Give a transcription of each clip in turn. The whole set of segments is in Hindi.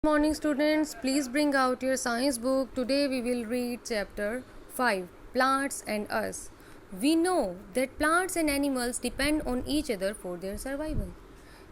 Morning students, please bring out your science book. Today we will read chapter 5, Plants and Us. We know that plants and animals depend on each other for their survival.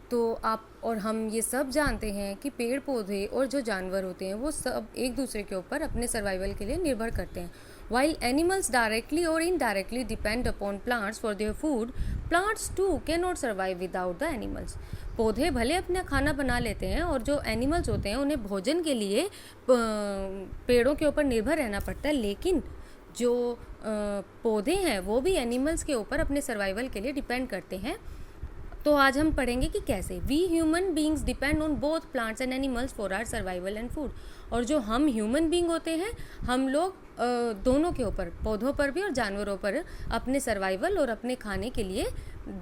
तो आप और हम ये सब जानते हैं कि पेड़ पौधे और जो जानवर होते हैं वो सब एक दूसरे के ऊपर अपने सर्वाइवल के लिए निर्भर करते हैं. While animals directly or indirectly depend upon plants for their food, plants too cannot survive without the animals. पौधे भले अपना खाना बना लेते हैं और जो एनिमल्स होते हैं उन्हें भोजन के लिए पेड़ों के ऊपर निर्भर रहना पड़ता है, लेकिन जो पौधे हैं वो भी एनिमल्स के ऊपर अपने सर्वाइवल के लिए डिपेंड करते हैं. तो आज हम पढ़ेंगे कि कैसे we human beings depend on both plants and animals for our survival and food. और जो हम ह्यूमन बींग होते हैं हम लोग दोनों के ऊपर, पौधों पर भी और जानवरों पर, अपने सर्वाइवल और अपने खाने के लिए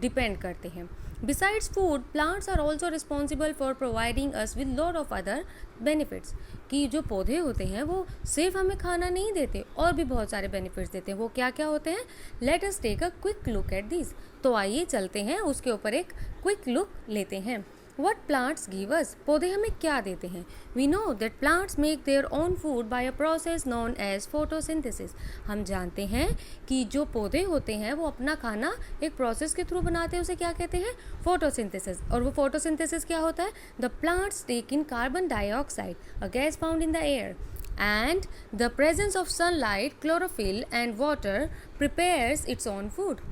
डिपेंड करते हैं. Besides food, plants are also responsible for providing us with lot of other benefits. कि जो पौधे होते हैं वो सिर्फ हमें खाना नहीं देते और भी बहुत सारे बेनिफिट्स देते हैं. वो क्या क्या होते हैं? Let us take a quick look at these. तो आइए चलते हैं, उसके ऊपर एक क्विक लुक लेते हैं. What plants give us? पौधे हमें क्या देते हैं? We know that plants make their own food by a process known as photosynthesis. हम जानते हैं कि जो पौधे होते हैं वो अपना खाना एक प्रोसेस के थ्रू बनाते हैं. उसे क्या कहते हैं? फोटोसिंथेसिस. और वो फोटोसिंथेसिस क्या होता है? The plants take in carbon dioxide, a gas found in the air, and the presence of sunlight, chlorophyll and water prepares its own food.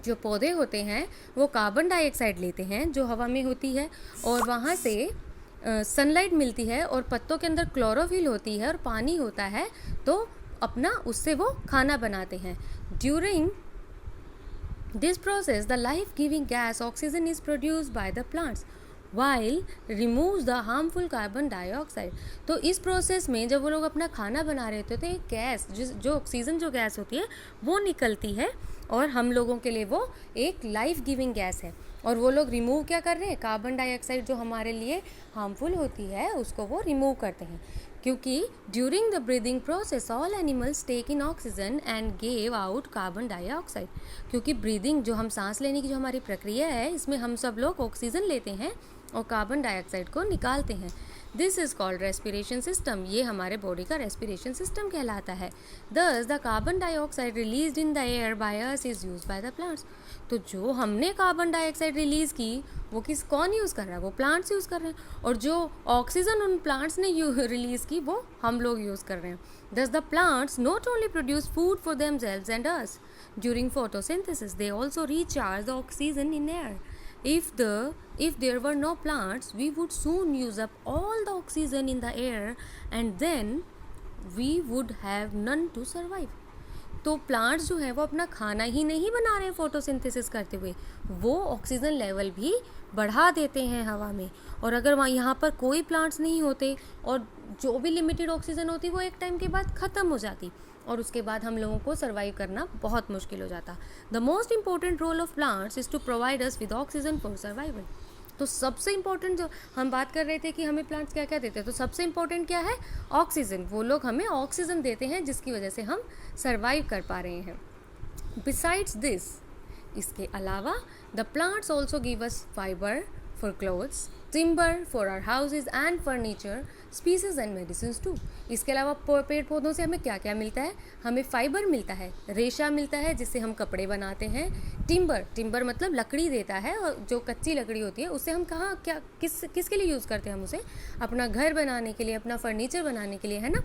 जो पौधे होते हैं वो कार्बन डाइऑक्साइड लेते हैं जो हवा में होती है, और वहाँ से सनलाइट मिलती है और पत्तों के अंदर क्लोरोफिल होती है और पानी होता है, तो अपना उससे वो खाना बनाते हैं. During this process the life giving gas oxygen is produced by the plants while removes the harmful carbon dioxide. तो इस प्रोसेस में जब वो लोग अपना खाना बना रहे होते हैं तो एक गैस जो ऑक्सीजन जो गैस होती है वो निकलती है, और हम लोगों के लिए वो एक लाइफ गिविंग गैस है. और वो लोग रिमूव क्या कर रहे हैं? कार्बन डाइऑक्साइड जो हमारे लिए हार्मफुल होती है उसको वो रिमूव करते हैं. क्योंकि during the breathing process all animals take in oxygen and gave out carbon dioxide. क्योंकि ब्रीदिंग जो हम सांस लेने की जो हमारी प्रक्रिया है इसमें हम सब लोग ऑक्सीजन लेते हैं और कार्बन डाइऑक्साइड को निकालते हैं. This is called respiration system. ये हमारे बॉडी का रेस्पिरेशन सिस्टम कहलाता है. दस the carbon dioxide release in the air by us is use by the plants. तो जो हमने कार्बन डाइऑक्साइड रिलीज़ की वो कौन यूज़ कर रहा है? वो प्लांट्स यूज़ कर रहे हैं. और जो ऑक्सीजन उन प्लांट्स ने रिलीज़ की वो हम लोग यूज़ कर रहे हैं. Thus the plants not only produce food for themselves and us during photosynthesis, they also recharge the oxygen in air. If there were no plants, we would soon use up all the oxygen in the air and then we would have none to survive. तो प्लांट्स जो है वो अपना खाना ही नहीं बना रहे हैं फोटोसिंथेसिस करते हुए, वो ऑक्सीजन लेवल भी बढ़ा देते हैं हवा में. और अगर वहाँ यहाँ पर कोई प्लांट्स नहीं होते और जो भी लिमिटेड ऑक्सीजन होती वो एक टाइम के बाद ख़त्म हो जाती, और उसके बाद हम लोगों को सर्वाइव करना बहुत मुश्किल हो जाता. The most important role of plants is to provide us with oxygen for survival. तो सबसे इंपॉर्टेंट जो हम बात कर रहे थे कि हमें प्लांट्स क्या क्या देते हैं, तो सबसे इंपॉर्टेंट क्या है? ऑक्सीजन. वो लोग हमें ऑक्सीजन देते हैं जिसकी वजह से हम सर्वाइव कर पा रहे हैं. बिसाइड्स दिस, इसके अलावा the plants also give us fibre for clothes, timber for our houses and furniture, species and medicine too. इसके अलावा पेड़ पौधों से हमें क्या क्या मिलता है? हमें फाइबर मिलता है, रेशा मिलता है जिससे हम कपड़े बनाते हैं. टिम्बर मतलब लकड़ी देता है, और जो कच्ची लकड़ी होती है उससे हम कहाँ क्या किसके लिए यूज़ करते हैं? हम उसे अपना घर बनाने के लिए, अपना फर्नीचर बनाने के लिए, है ना.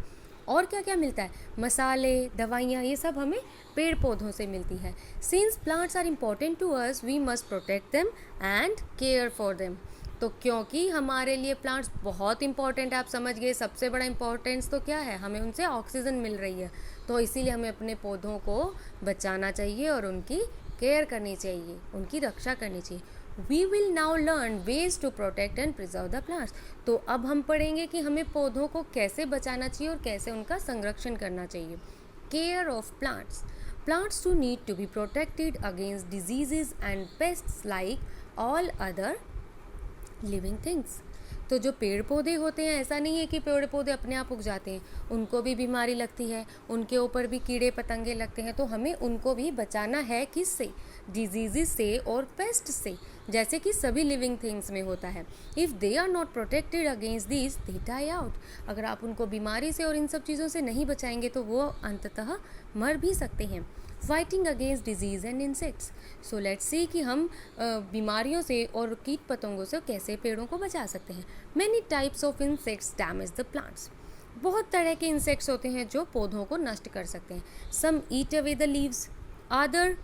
और क्या क्या मिलता है? मसाले, दवाइयाँ, ये सब हमें पेड़ पौधों से मिलती है. Since plants are important to us we must protect them and care for them. तो क्योंकि हमारे लिए प्लांट्स बहुत इंपॉर्टेंट है, आप समझ गए, सबसे बड़ा इंपॉर्टेंस तो क्या है? हमें उनसे ऑक्सीजन मिल रही है, तो इसीलिए हमें अपने पौधों को बचाना चाहिए और उनकी केयर करनी चाहिए, उनकी रक्षा करनी चाहिए. We will now learn ways to protect and preserve the plants. तो अब हम पढ़ेंगे कि हमें पौधों को कैसे बचाना चाहिए और कैसे उनका संरक्षण करना चाहिए. Care of plants. Plants too need to be protected against diseases and pests like all other living things. तो जो पेड़ पौधे होते हैं, ऐसा नहीं है कि पेड़ पौधे अपने आप उग जाते हैं, उनको भी बीमारी लगती है, उनके ऊपर भी कीड़े पतंगे लगते हैं, तो हमें उनको भी बचाना है किससे, डिजीज़ से और पेस्ट से, जैसे कि सभी लिविंग थिंग्स में होता है। If they are not protected against this they die out. अगर आप उनको बीमारी से और इन सब चीज़ों से नहीं बचाएंगे तो वो अंततः मर भी सकते हैं। Fighting against disease and insects. So let's see कि हम बीमारियों से और कीट पतंगों से कैसे पेड़ों को बचा सकते हैं। Many types of insects damage the plants. बहुत तरह के इंसेक्ट्स होते हैं जो पौधों को नष्ट कर सकते हैं। Some eat away the leaves, other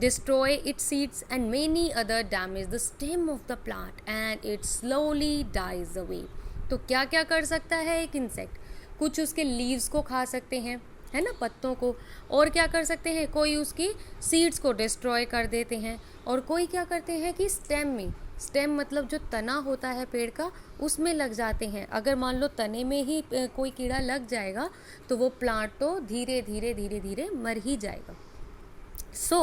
destroy its seeds, and many other damage the stem of the plant and it slowly dies away. तो क्या क्या कर सकता है एक इंसेक्ट? कुछ उसके लीव्स को खा सकते हैं, है ना, पत्तों को, और क्या कर सकते हैं, कोई उसकी सीड्स को डिस्ट्रॉय कर देते हैं, और कोई क्या करते हैं कि स्टेम मतलब जो तना होता है पेड़ का, उसमें लग जाते हैं। अगर मान लो तने में ही कोई कीड़ा लग जाएगा तो वो प्लांट तो धीरे धीरे मर ही जाएगा। So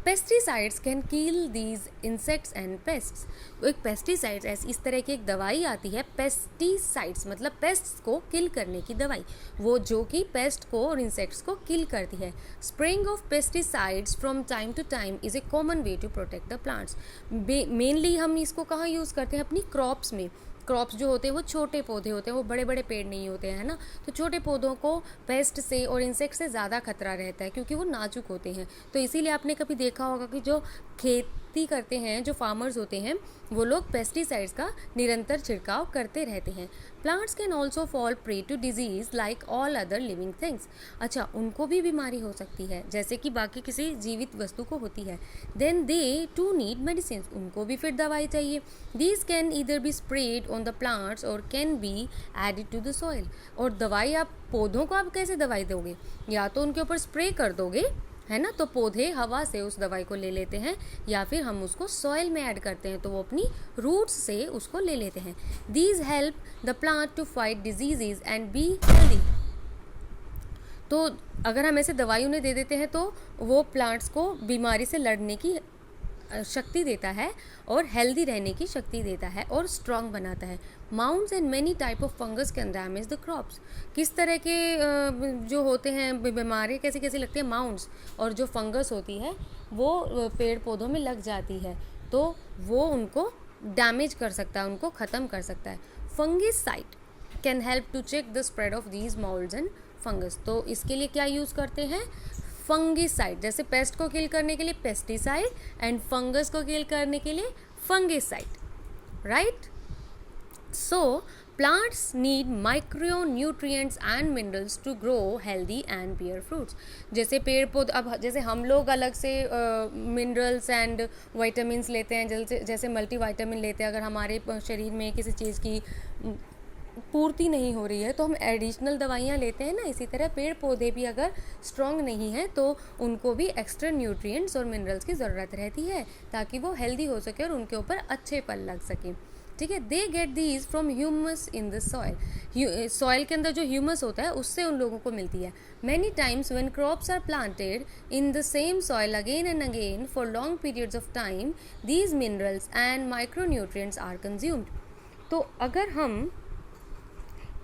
pesticides can kill these insects and pests. एक पेस्टिसाइड्स ऐसी इस तरह की एक दवाई आती है, पेस्टिसाइड्स मतलब पेस्ट्स को किल करने की दवाई, वो जो कि पेस्ट को और इंसेक्ट्स को किल करती है। Spraying of pesticides from time to time is a common way to protect the plants. Mainly हम इसको कहाँ यूज़ करते हैं, अपनी क्रॉप्स में। क्रॉप्स जो होते हैं वो छोटे पौधे होते हैं, वो बड़े बड़े पेड़ नहीं होते हैं, है ना। तो छोटे पौधों को पेस्ट से और इंसेक्ट से ज़्यादा खतरा रहता है क्योंकि वो नाजुक होते हैं। तो इसीलिए आपने कभी देखा होगा कि जो खेती करते हैं, जो फार्मर्स होते हैं, वो लोग पेस्टिसाइड्स का निरंतर छिड़काव करते रहते हैं। Plants can also fall prey to disease like all other living things. अच्छा, उनको भी बीमारी हो सकती है जैसे कि बाकी किसी जीवित वस्तु को होती है। Then they to need medicine, उनको भी फिर दवाई चाहिए। These can either be spread on the plants और can be added to the soil. और दवाई आप पौधों को आप कैसे दवाई दोगे, या तो उनके ऊपर स्प्रे कर दोगे, है ना, तो पौधे हवा से उस दवाई को ले लेते हैं, या फिर हम उसको सॉइल में ऐड करते हैं तो वो अपनी रूट्स से उसको ले लेते हैं। These help the plant to fight diseases and be healthy. तो अगर हम ऐसे दवाई उन्हें दे देते हैं तो वो प्लांट्स को बीमारी से लड़ने की शक्ति देता है और हेल्दी रहने की शक्ति देता है और स्ट्रॉन्ग बनाता है। Moulds and many type of fungus can damage the crops. किस तरह के जो होते हैं बीमारी कैसी कैसी लगती है, माउंट्स, और जो फंगस होती है वो पेड़ पौधों में लग जाती है तो वो उनको डैमेज कर सकता है, उनको ख़त्म कर सकता है। Fungicide can help to check the spread of these moulds and fungus. तो इसके लिए क्या यूज़ करते हैं, फंगिसाइड। जैसे पेस्ट को किल करने के लिए पेस्टिसाइड एंड फंगस को किल करने के लिए fungicide, right. So plants need micro nutrients and minerals to grow healthy and bear fruits. जैसे पेड़ पौधे, अब जैसे हम लोग अलग से मिनरल्स एंड विटामिन्स लेते हैं, जैसे मल्टीविटामिन लेते हैं, अगर हमारे शरीर में किसी चीज़ की पूर्ति नहीं हो रही है तो हम एडिशनल दवाइयाँ लेते हैं ना। इसी तरह पेड़ पौधे भी अगर स्ट्रॉन्ग नहीं हैं तो उनको भी एक्स्ट्रा न्यूट्रिएंट्स और मिनरल्स की ज़रूरत रहती है ताकि वो हेल्दी हो सके और उनके ऊपर अच्छे फल लग सकें, ठीक है। They get these from humus in the soil. Soil के अंदर जो ह्यूमस होता है उससे उन लोगों को मिलती है। Many times when crops are planted in the same soil again and again for long periods of time these minerals and micro nutrients are consumed. तो अगर हम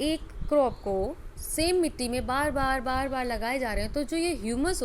एक क्रॉप को सेम मिट्टी में बार बार लगाए जा रहे हैं तो जो ये ह्यूमस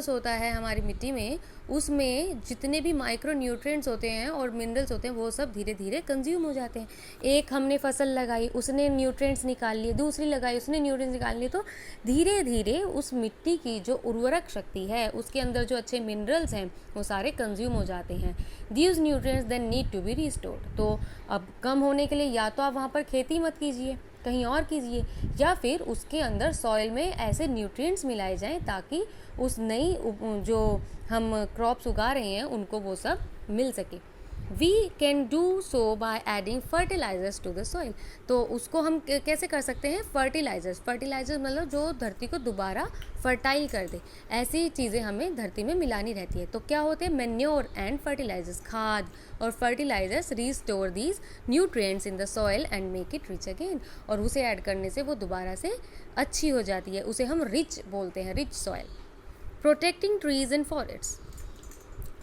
होता है हमारी मिट्टी में, उसमें जितने भी माइक्रो न्यूट्रिएंट्स होते हैं और मिनरल्स होते हैं वो सब धीरे धीरे कंज्यूम हो जाते हैं। एक हमने फसल लगाई, उसने न्यूट्रिएंट्स निकाल लिए, दूसरी लगाई, उसने न्यूट्रिएंट्स निकाल लिए, तो धीरे धीरे उस मिट्टी की जो उर्वरक शक्ति है, उसके अंदर जो अच्छे मिनरल्स हैं वो सारे कंज्यूम हो जाते हैं। These nutrients then need to be restored. तो अब कम होने के लिए या तो आप वहाँ पर खेती मत कीजिए, कहीं और कीजिए, या फिर उसके अंदर सॉइल में ऐसे न्यूट्रिएंट्स मिलाए जाएं ताकि उस नई जो हम क्रॉप्स उगा रहे हैं उनको वो सब मिल सके। We can do so by adding fertilizers to the soil. तो उसको हम कैसे कर सकते हैं, फर्टिलाइजर्स मतलब जो धरती को दोबारा फर्टाइल कर दे, ऐसी चीज़ें हमें धरती में मिलानी रहती है। तो क्या होते हैं, मैन्योर एंड फर्टिलाइजर्स, खाद और fertilizers restore these nutrients in the soil and make it rich again. और उसे ऐड करने से वो दोबारा से अच्छी हो जाती है, उसे हम रिच बोलते हैं, rich soil. Protecting trees and forests.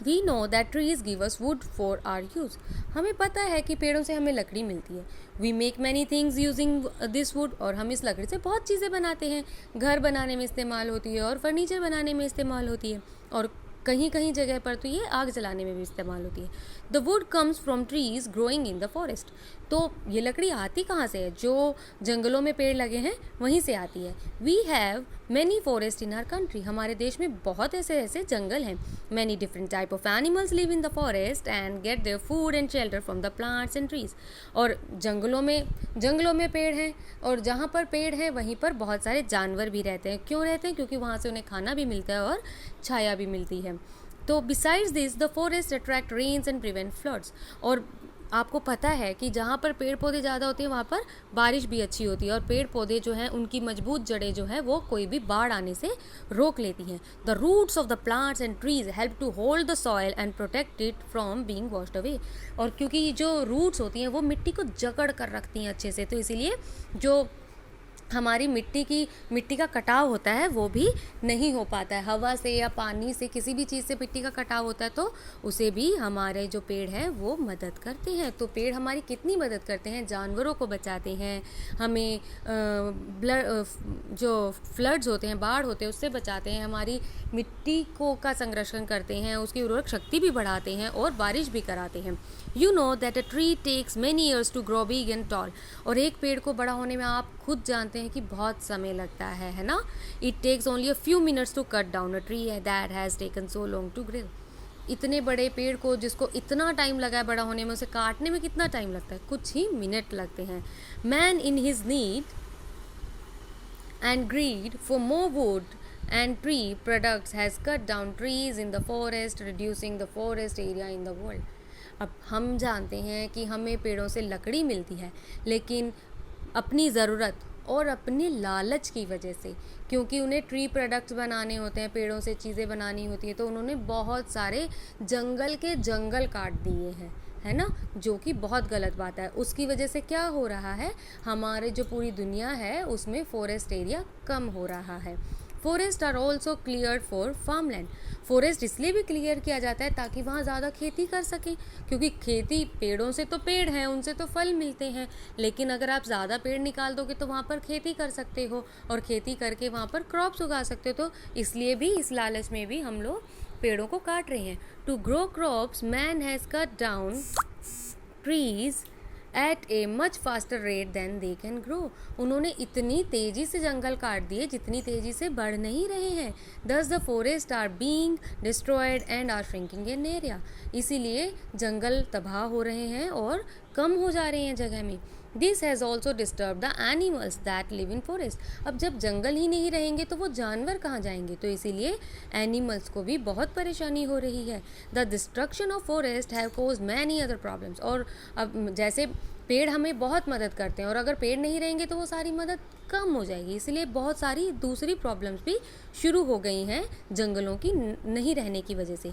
We know that trees give us wood for our use. हमें पता है कि पेड़ों से हमें लकड़ी मिलती है। We make many things using this wood, और हम इस लकड़ी से बहुत चीज़ें बनाते हैं। घर बनाने में इस्तेमाल होती है और फर्नीचर बनाने में इस्तेमाल होती है, और कहीं कहीं जगह पर तो ये आग जलाने में भी इस्तेमाल होती है। The wood comes from trees growing in the forest. तो ये लकड़ी आती कहाँ से है? जो जंगलों में पेड़ लगे हैं वहीं से आती है। We have many forest in our country. हमारे देश में बहुत ऐसे ऐसे जंगल हैं। Many different type of animals live in the forest and get their food and shelter from the plants and trees. और जंगलों में पेड़ हैं, और जहाँ पर पेड़ हैं वहीं पर बहुत सारे जानवर भी रहते हैं। क्यों रहते हैं? क्योंकि वहाँ से उन्हें खाना भी मिलता है और छाया भी मिलती है। तो besides this the forest attract rains and prevent floods. और आपको पता है कि जहाँ पर पेड़ पौधे ज़्यादा होते हैं वहाँ पर बारिश भी अच्छी होती है, और पेड़ पौधे जो हैं उनकी मजबूत जड़ें जो है वो कोई भी बाढ़ आने से रोक लेती हैं। The roots of the plants and trees help to hold the soil and protect it from being washed away. और क्योंकि जो रूट्स होती हैं वो मिट्टी को जकड़ कर रखती हैं अच्छे से, तो इसीलिए जो हमारी मिट्टी का कटाव होता है वो भी नहीं हो पाता है। हवा से या पानी से, किसी भी चीज़ से मिट्टी का कटाव होता है तो उसे भी हमारे जो पेड़ हैं वो मदद करते हैं। तो पेड़ हमारी कितनी मदद करते हैं? जानवरों को बचाते हैं, हमें जो फ्लड्स होते हैं, बाढ़ होते हैं, उससे बचाते हैं, हमारी मिट्टी का संरक्षण करते हैं, उसकी उर्वरक शक्ति भी बढ़ाते हैं और बारिश भी कराते हैं। You know that a tree takes many years to grow big and tall. और एक पेड़ को बड़ा होने में आप खुद जानते हैं कि बहुत समय लगता है ना। It takes only a few minutes to cut down a tree that has taken so long to grow. इतने बड़े पेड़ को जिसको इतना टाइम लगा है बड़ा होने में, उसे काटने में कितना टाइम लगता है? कुछ ही मिनट लगते हैं। Man in his need and greed for more wood and tree products has cut down trees in the forest, reducing the forest area in the world. अब हम जानते हैं कि हमें पेड़ों से लकड़ी मिलती है, लेकिन अपनी ज़रूरत और अपने लालच की वजह से, क्योंकि उन्हें ट्री प्रोडक्ट्स बनाने होते हैं, पेड़ों से चीज़ें बनानी होती हैं, तो उन्होंने बहुत सारे जंगल के जंगल काट दिए हैं, है ना, जो कि बहुत गलत बात है। उसकी वजह से क्या हो रहा है? हमारे जो पूरी दुनिया है उसमें फॉरेस्ट एरिया कम हो रहा है। Forest are also cleared for farmland. Forest इसलिए भी क्लियर किया जाता है ताकि वहाँ ज़्यादा खेती कर सकें, क्योंकि खेती, पेड़ों से तो पेड़ हैं, उनसे तो फल मिलते हैं, लेकिन अगर आप ज़्यादा पेड़ निकाल दोगे तो वहाँ पर खेती कर सकते हो, और खेती करके वहाँ पर क्रॉप्स उगा सकते हो। तो इसलिए भी, इस लालच में भी हम लोग पेड़ों को काट रहे हैं। To grow crops man has cut down trees at a much faster rate than they can grow. उन्होंने इतनी तेज़ी से जंगल काट दिए जितनी तेज़ी से बढ़ नहीं रहे हैं। Thus the forest are being destroyed and are shrinking in area. इसीलिए जंगल तबाह हो रहे हैं और कम हो जा रहे हैं जगह में। This has also disturb the animals that live in forest. अब जब जंगल ही नहीं रहेंगे तो वो जानवर कहाँ जाएंगे? तो इसीलिए एनिमल्स को भी बहुत परेशानी हो रही है। The destruction of forest have caused many other problems. और अब जैसे पेड़ हमें बहुत मदद करते हैं, और अगर पेड़ नहीं रहेंगे तो वो सारी मदद कम हो जाएगी, इसलिए बहुत सारी दूसरी प्रॉब्लम्स भी शुरू हो गई हैं जंगलों की नहीं रहने की वजह से।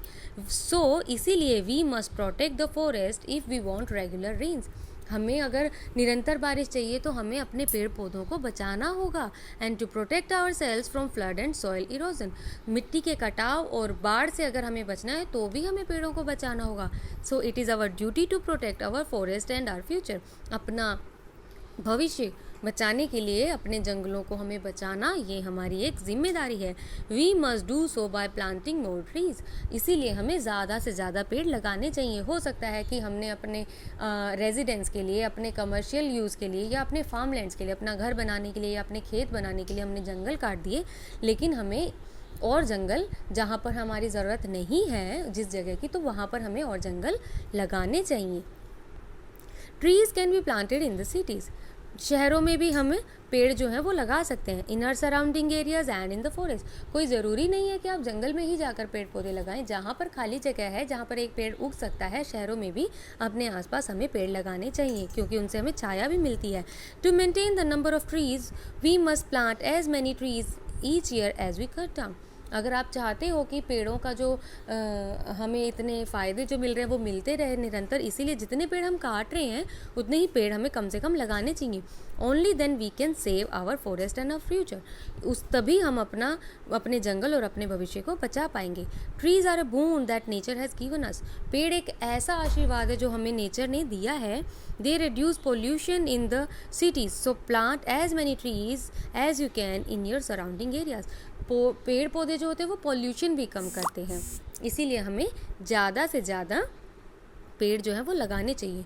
सो इसीलिए we must protect the forest if we want regular rains. हमें अगर निरंतर बारिश चाहिए तो हमें अपने पेड़ पौधों को बचाना होगा। And to protect our selves from flood and soil erosion. मिट्टी के कटाव और बाढ़ से अगर हमें बचना है तो भी हमें पेड़ों को बचाना होगा। So it is our duty to protect our forest and our future. अपना भविष्य बचाने के लिए अपने जंगलों को हमें बचाना, ये हमारी एक जिम्मेदारी है। We must do so by planting more trees. इसीलिए हमें ज़्यादा से ज़्यादा पेड़ लगाने चाहिए। हो सकता है कि हमने अपने रेजिडेंस के लिए, अपने कमर्शियल यूज़ के लिए, या अपने फार्म लैंड्स के लिए, अपना घर बनाने के लिए या अपने खेत बनाने के लिए हमने जंगल काट दिए, लेकिन हमें और जंगल, जहाँ पर हमारी ज़रूरत नहीं है जिस जगह की, तो वहाँ पर हमें और जंगल लगाने चाहिए। Trees can be planted in the cities. शहरों में भी हम पेड़ जो हैं वो लगा सकते हैं। इन are surrounding areas and in the forest. कोई ज़रूरी नहीं है कि आप जंगल में ही जाकर पेड़ पौधे लगाएं। जहाँ पर खाली जगह है, जहाँ पर एक पेड़ उग सकता है, शहरों में भी अपने आसपास हमें पेड़ लगाने चाहिए, क्योंकि उनसे हमें छाया भी मिलती है। To maintain the number of trees we must plant as many trees each year as we cut down. अगर आप चाहते हो कि पेड़ों का जो हमें इतने फ़ायदे जो मिल रहे हैं वो मिलते रहे निरंतर, इसीलिए जितने पेड़ हम काट रहे हैं उतने ही पेड़ हमें कम से कम लगाने चाहिए. Only then we can save our forest and our future. तभी हम अपने जंगल और अपने भविष्य को बचा पाएंगे. Trees are a boon that nature has given us. पेड़ एक ऐसा आशीर्वाद है जो हमें नेचर ने दिया है. They reduce pollution in the cities, so plant as many trees as you can in your surrounding areas. पेड़ पौधे जो होते हैं वो पॉल्यूशन भी कम करते हैं, इसीलिए हमें ज़्यादा से ज़्यादा पेड़ जो है वो लगाने चाहिए.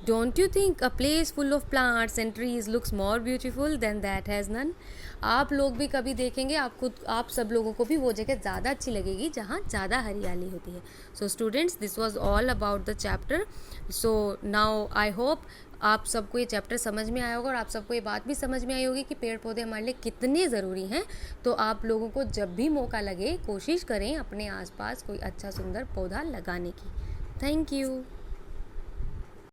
Don't you think a place full of plants and trees looks more beautiful than that has none. आप लोग भी कभी देखेंगे, आप सब लोगों को भी वो जगह ज़्यादा अच्छी लगेगी जहाँ ज़्यादा हरियाली होती है. So students, this was all about the chapter. So now I hope आप सबको ये चैप्टर समझ में आया होगा और आप सबको ये बात भी समझ में आई होगी कि पेड़ पौधे हमारे लिए कितने ज़रूरी हैं. तो आप लोगों को जब भी मौका लगे कोशिश करें अपने आसपास कोई अच्छा सुंदर पौधा लगाने की. Thank you.